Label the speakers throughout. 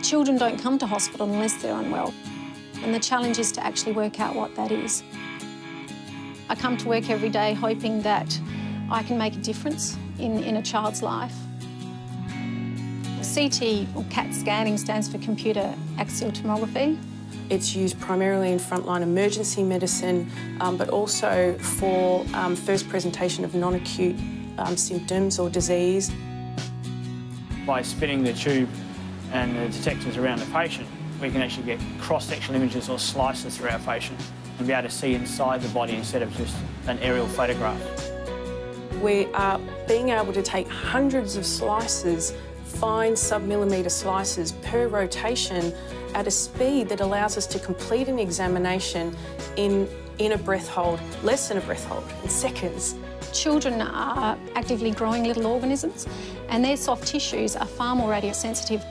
Speaker 1: Children don't come to hospital unless they're unwell, and the challenge is to actually work out what that is. I come to work every day hoping that I can make a difference in a child's life. CT, or CAT scanning, stands for computer axial tomography.
Speaker 2: It's used primarily in frontline emergency medicine, but also for first presentation of non-acute symptoms or disease.
Speaker 3: By spinning the tube and the detectors around the patient, we can actually get cross-sectional images or slices through our patient and be able to see inside the body instead of just an aerial photograph.
Speaker 2: We are being able to take hundreds of slices, fine sub-millimetre slices per rotation at a speed that allows us to complete an examination in a breath hold, less than a breath hold, in seconds.
Speaker 1: Children are actively growing little organisms, and their soft tissues are far more radiosensitive.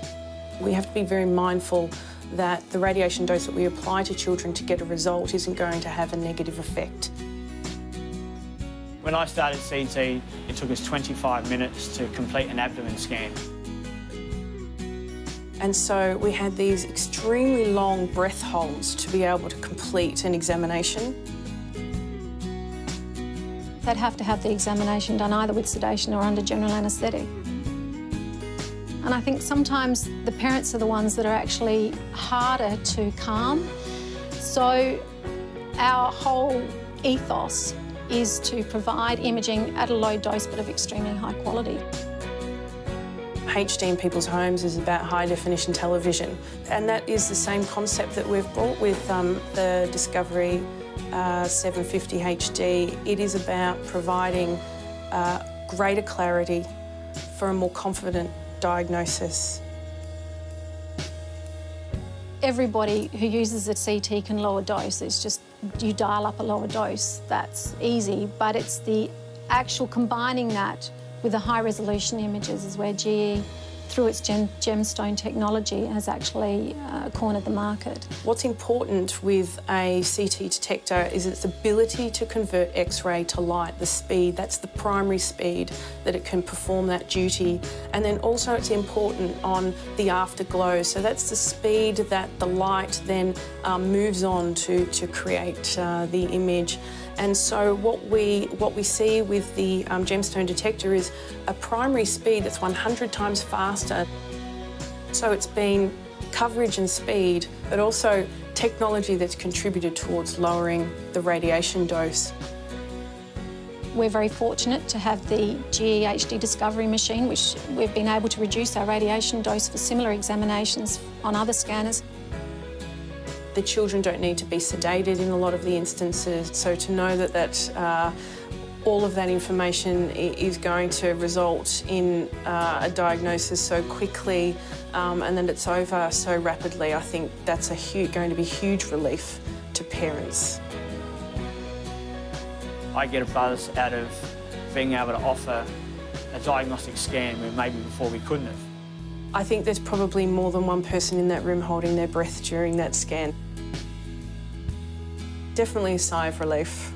Speaker 2: We have to be very mindful that the radiation dose that we apply to children to get a result isn't going to have a negative effect.
Speaker 3: When I started CT, it took us 25 minutes to complete an abdomen scan.
Speaker 2: And so we had these extremely long breath holds to be able to complete an examination.
Speaker 1: They'd have to have the examination done either with sedation or under general anaesthetic. And I think sometimes the parents are the ones that are actually harder to calm. So our whole ethos is to provide imaging at a low dose but of extremely high quality.
Speaker 2: HD in people's homes is about high-definition television, and that is the same concept that we've brought with the Discovery CT750 HD. It is about providing greater clarity for a more confident diagnosis.
Speaker 1: Everybody who uses a CT can lower dose. It's just you dial up a lower dose. That's easy, but it's the actual combining that with the high-resolution images is where GE, through its gemstone technology, has actually cornered the market.
Speaker 2: What's important with a CT detector is its ability to convert X-ray to light, the speed. That's the primary speed that it can perform that duty. And then also it's important on the afterglow. So that's the speed that the light then moves on to create the image. And so what we see with the gemstone detector is a primary speed that's 100 times faster. So it's been coverage and speed, but also technology that's contributed towards lowering the radiation dose.
Speaker 1: We're very fortunate to have the GE HD Discovery machine, which we've been able to reduce our radiation dose for similar examinations on other scanners.
Speaker 2: The children don't need to be sedated in a lot of the instances, so to know that all of that information is going to result in a diagnosis so quickly and that it's over so rapidly, I think that's going to be huge relief to parents.
Speaker 3: I get a buzz out of being able to offer a diagnostic scan where maybe before we couldn't have.
Speaker 2: I think there's probably more than one person in that room holding their breath during that scan. Definitely a sigh of relief.